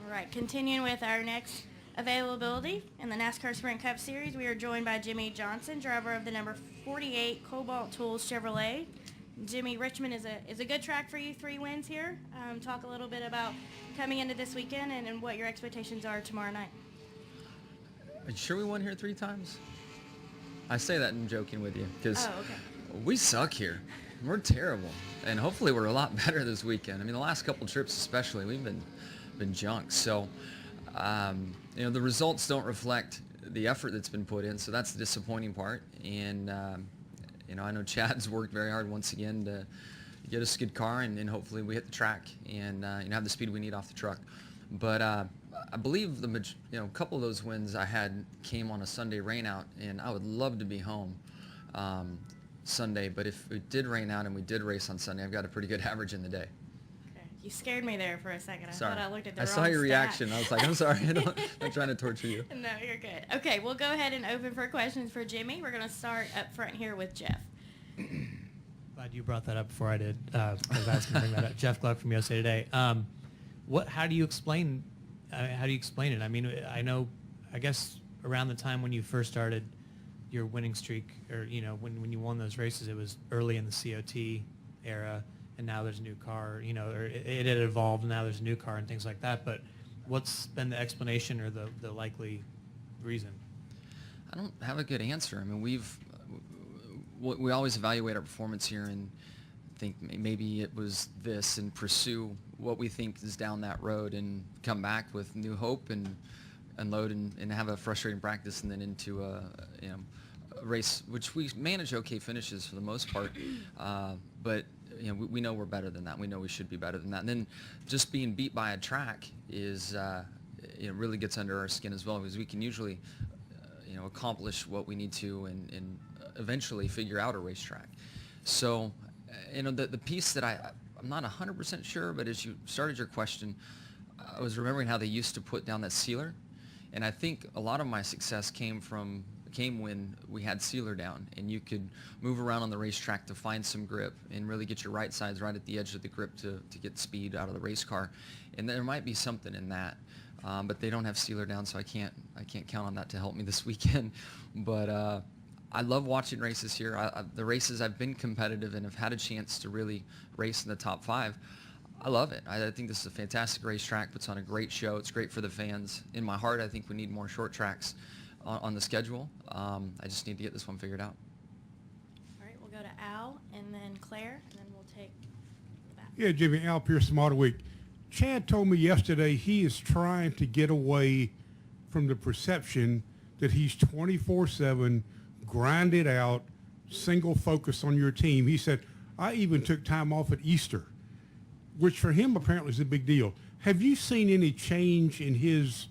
All right, continuing with our next availability in the NASCAR Sprint Cup Series, we are joined by Jimmie Johnson, driver of the number 48 Cobalt Tools Chevrolet. Jimmie, Richmond is a good track for you, 3 wins here. Talk a little bit about coming into this weekend and what your expectations are tomorrow night. Are you sure we won here 3 times? I say that in joking with you because we suck here. We're terrible, and hopefully we're a lot better this weekend. I mean, the last couple trips especially, we've been junk. So, the results don't reflect the effort that's been put in, so that's the disappointing part. And, I know Chad's worked very hard once again to get us a good car, and hopefully we hit the track and, have the speed we need off the truck. But I believe a couple of those wins I had came on a Sunday rainout, and I would love to be home Sunday. But if it did rain out and we did race on Sunday, I've got a pretty good average in the day. You scared me there for a second. I Sorry. thought I looked at the wrong I saw your stat. reaction. I was like, I'm sorry. I'm trying to torture you. No, you're good. Okay, we'll go ahead and open for questions for Jimmie. We're going to start up front here with Jeff. Glad you brought that up before I did. I was asking to bring that up. Jeff Gluck from USA Today. How do you explain it? I mean, I guess around the time when you first started your winning streak, or when you won those races, it was early in the COT era, and now there's a new car. Or it had evolved, and now there's a new car and things like that. But what's been the explanation or the likely reason? I don't have a good answer. I mean, we always evaluate our performance here and think maybe it was this, and pursue what we think is down that road and come back with new hope and unload and have a frustrating practice, and then into a race which we manage okay finishes for the most part, but we know we're better than that. We know we should be better than that, and then just being beat by a track is really gets under our skin as well, because we can usually accomplish what we need to and eventually figure out a racetrack. So the piece that I'm not 100% sure, but as you started your question, I was remembering how they used to put down that sealer, and I think a lot of my success came when we had sealer down, and you could move around on the racetrack to find some grip and really get your right sides right at the edge of the grip to get speed out of the race car. And there might be something in that, but they don't have sealer down, so I can't count on that to help me this weekend. But I love watching races here. The races I've been competitive and have had a chance to really race in the top 5. I love it. I think this is a fantastic racetrack, puts on a great show. It's great for the fans. In my heart, I think we need more short tracks on the schedule. I just need to get this one figured out. All right, we'll go to Al and then Claire, and then we'll take the back. Yeah, Jimmie, Al Pierce, Model Week. Chad told me yesterday he is trying to get away from the perception that he's 24/7, grinded out, single focus on your team. He said, I even took time off at Easter, which for him apparently is a big deal. Have you seen any change in his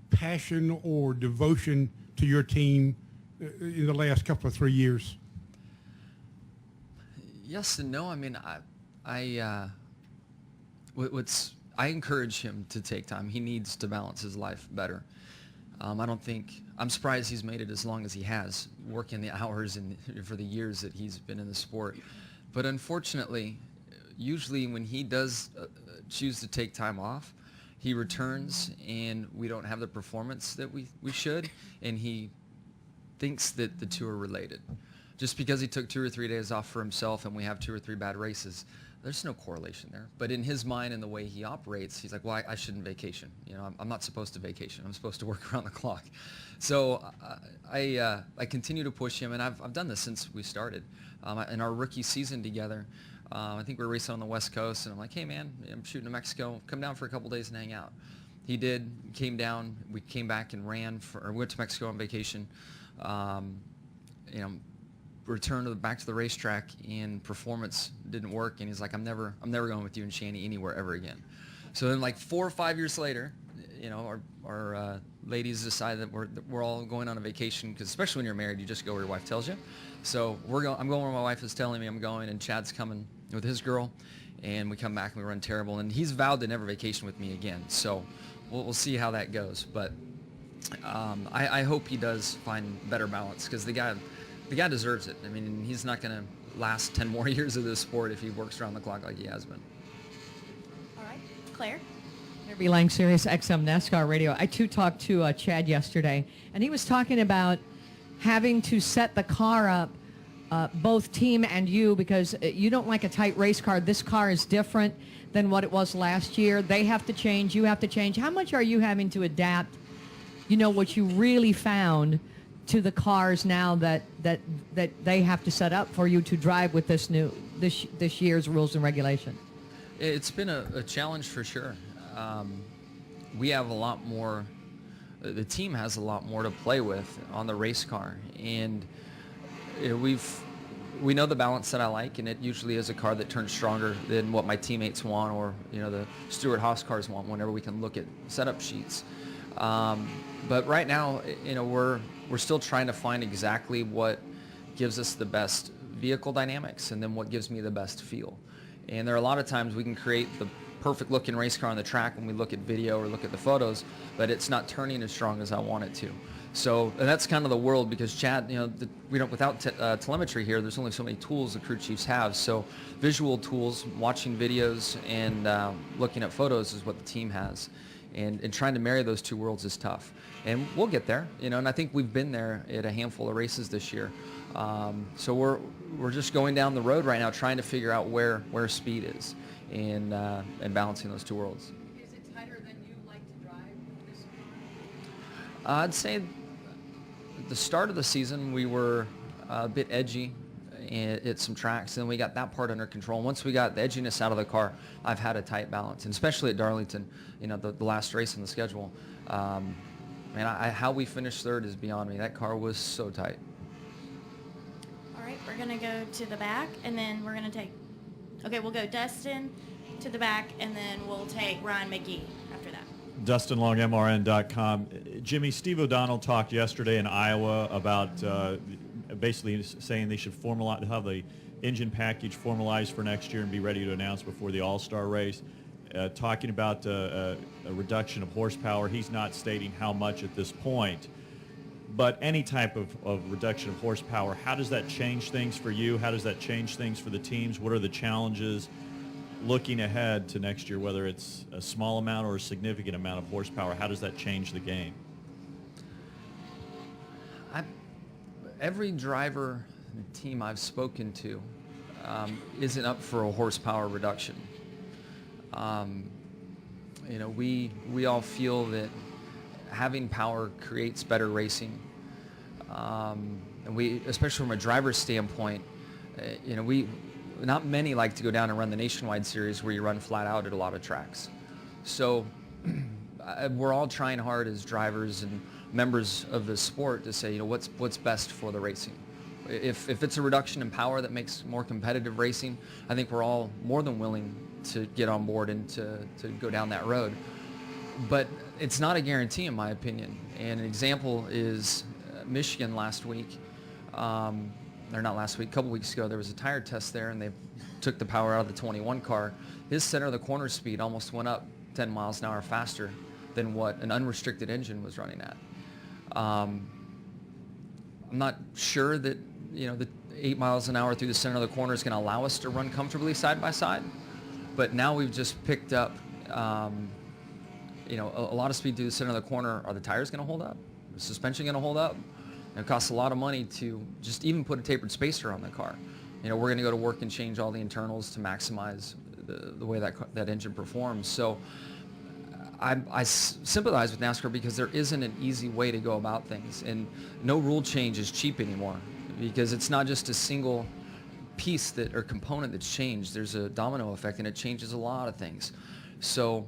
passion or devotion to your team in the last couple of 3 years? Yes and no. I mean, I encourage him to take time. He needs to balance his life better. I'm surprised he's made it as long as he has, working the hours and for the years that he's been in the sport. But unfortunately, usually when he does choose to take time off, he returns and we don't have the performance that we should, and he thinks that the two are related. Just because he took 2 or 3 days off for himself and we have 2 or 3 bad races, there's no correlation there. But in his mind and the way he operates, he's like, well, I shouldn't vacation. I'm not supposed to vacation. I'm supposed to work around the clock. So I continue to push him, and I've done this since we started. In our rookie season together, I think we were racing on the West Coast, and I'm like, hey, man, I'm shooting to Mexico. Come down for a couple days and hang out. He did, came down. We came back and went to Mexico on vacation. Returned back to the racetrack, and performance didn't work, and he's like, I'm never going with you and Shanny anywhere ever again. So then, like 4 or 5 years later, our ladies decide that we're all going on a vacation, because especially when you're married, you just go where your wife tells you. So I'm going where my wife is telling me I'm going, and Chad's coming with his girl, and we come back and we run terrible, and he's vowed to never vacation with me again. So we'll see how that goes, but I hope he does find better balance, because the guy deserves it. I mean, he's not going to last 10 more years of this sport if he works around the clock like he has been. All right, Claire. Debbie Lang, Sirius XM NASCAR Radio. I too talked to Chad yesterday, and he was talking about having to set the car up, both team and you, because you don't like a tight race car. This car is different than what it was last year. They have to change. You have to change. How much are you having to adapt, what you really found to the cars now that they have to set up for you to drive with this year's rules and regulation? It's been a challenge for sure. We have a lot more, the team has a lot more to play with on the race car, and we know the balance that I like, and it usually is a car that turns stronger than what my teammates want, or the Stewart Haas cars want whenever we can look at setup sheets. But right now, we're still trying to find exactly what gives us the best vehicle dynamics and then what gives me the best feel. And there are a lot of times we can create the perfect looking race car on the track when we look at video or look at the photos, but it's not turning as strong as I want it to. So, and that's kind of the world, because Chad, we don't, without telemetry here, there's only so many tools the crew chiefs have. So visual tools, watching videos and looking at photos is what the team has. And trying to marry those two worlds is tough. And we'll get there, and I think we've been there at a handful of races this year. So we're just going down the road right now trying to figure out where speed is and balancing those two worlds. Is it tighter than you like to drive this car? I'd say at the start of the season we were a bit edgy at some tracks, and we got that part under control. Once we got the edginess out of the car, I've had a tight balance, and especially at Darlington, the last race on the schedule. How we finished third is beyond me. That car was so tight. All right, we're going to go to the back, and then we're going to we'll go Dustin to the back, and then we'll take Ryan McGee after that. Dustin Long, MRN.com. Jimmy, Steve O'Donnell talked yesterday in Iowa about basically saying they should have the engine package formalized for next year and be ready to announce before the All-Star race. Talking about a reduction of horsepower. He's not stating how much at this point, but any type of reduction of horsepower, how does that change things for you? How does that change things for the teams? What are the challenges looking ahead to next year, whether it's a small amount or a significant amount of horsepower? How does that change the game? Every driver and team I've spoken to isn't up for a horsepower reduction. We all feel that having power creates better racing, and we, especially from a driver's standpoint, not many like to go down and run the Nationwide Series where you run flat out at a lot of tracks. So we're all trying hard as drivers and members of the sport to say, what's best for the racing. If it's a reduction in power that makes more competitive racing, I think we're all more than willing to get on board and to go down that road. But it's not a guarantee, in my opinion. And an example is Michigan last week, or not last week, a couple weeks ago, there was a tire test there, and they took the power out of the 21 car. His center of the corner speed almost went up 10 miles an hour faster than what an unrestricted engine was running at. I'm not sure that the 8 miles an hour through the center of the corner is going to allow us to run comfortably side by side. But now we've just picked up, a lot of speed through the center of the corner. Are the tires going to hold up? Is the suspension going to hold up? It costs a lot of money to just even put a tapered spacer on the car. We're going to go to work and change all the internals to maximize the way that engine performs. So I sympathize with NASCAR because there isn't an easy way to go about things, and no rule change is cheap anymore, because it's not just a single piece or component that's changed. There's a domino effect, and it changes a lot of things. So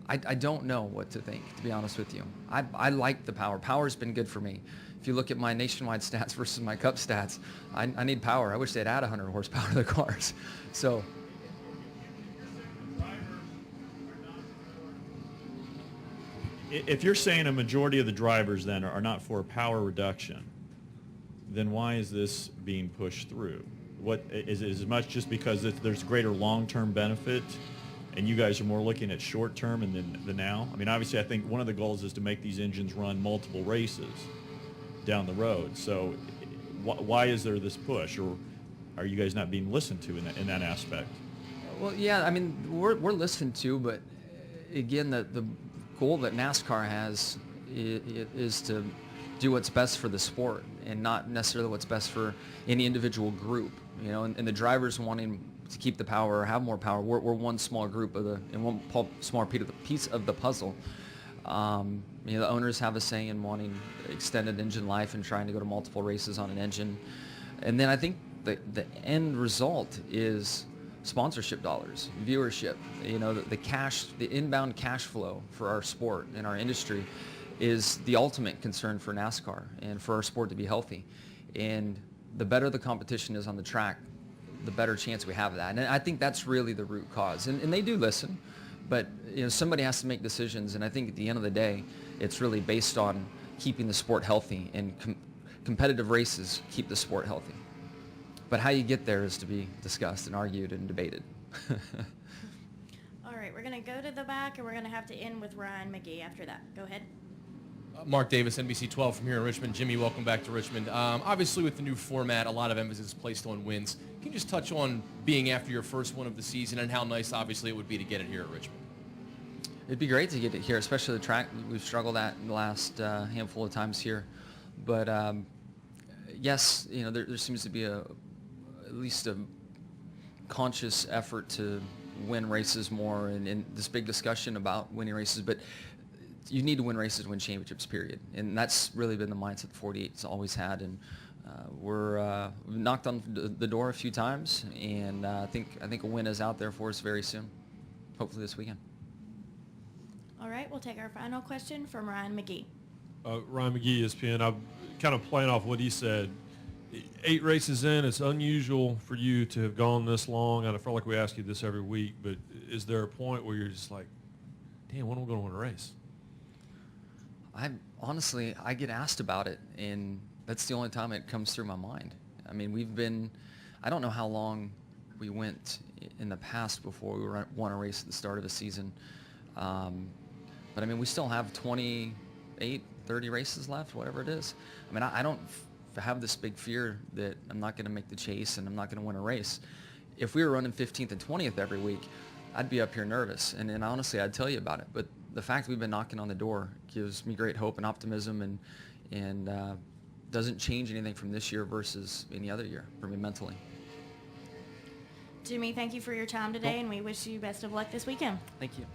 I don't know what to think, to be honest with you. I like the power. Power's been good for me. If you look at my nationwide stats versus my cup stats, I need power. I wish they'd add 100 horsepower to the cars. So if you're saying a majority of the drivers then are not for a power reduction, then why is this being pushed through? What is it, as much just because there's greater long-term benefit, and you guys are more looking at short-term and then the now? I mean, obviously, I think one of the goals is to make these engines run multiple races down the road. So, why is there this push, or are you guys not being listened to in that aspect? Well, yeah, I mean, we're listened to, but again, the goal that NASCAR has is to do what's best for the sport and not necessarily what's best for any individual group. You know, and the drivers wanting to keep the power or have more power. We're one small group and one small piece of the puzzle. You know, the owners have a say in wanting extended engine life and trying to go to multiple races on an engine. And then I think the end result is sponsorship dollars, viewership. You know, the inbound cash flow for our sport and our industry is the ultimate concern for NASCAR and for our sport to be healthy. And the better the competition is on the track, the better chance we have of that. And I think that's really the root cause. And they do listen, but you know, somebody has to make decisions. And I think at the end of the day, it's really based on keeping the sport healthy, and competitive races keep the sport healthy. But how you get there is to be discussed and argued and debated. All right, we're going to go to the back, and we're going to have to end with Ryan McGee after that. Go ahead. Mark Davis, NBC 12 from here in Richmond. Jimmie, welcome back to Richmond. Obviously, with the new format, a lot of emphasis is placed on wins. Can you just touch on being after your first one of the season and how nice, obviously, it would be to get it here at Richmond? It'd be great to get it here, especially the track we've struggled at in the last handful of times here. But yes, you know, there seems to be at least a conscious effort to win races more, and this big discussion about winning races. But you need to win races to win championships, period. And that's really been the mindset 48's always had. And we've knocked on the door a few times, and I think a win is out there for us very soon, hopefully this weekend. All right, we'll take our final question from Ryan McGee. Ryan McGee, ESPN. I'm kind of playing off what he said. 8 races in, it's unusual for you to have gone this long, and I feel like we ask you this every week, but is there a point where you're just like, damn, when am I going to win a race? Honestly, I get asked about it, and that's the only time it comes through my mind. I mean, I don't know how long we went in the past before we won a race at the start of a season. But I mean, we still have 28, 30 races left, whatever it is. I mean, I don't have this big fear that I'm not going to make the chase and I'm not going to win a race. If we were running 15th and 20th every week, I'd be up here nervous, and honestly, I'd tell you about it. But the fact we've been knocking on the door gives me great hope and optimism, and doesn't change anything from this year versus any other year for me mentally. Jimmie, thank you for your time today, and we wish you best of luck this weekend. Thank you.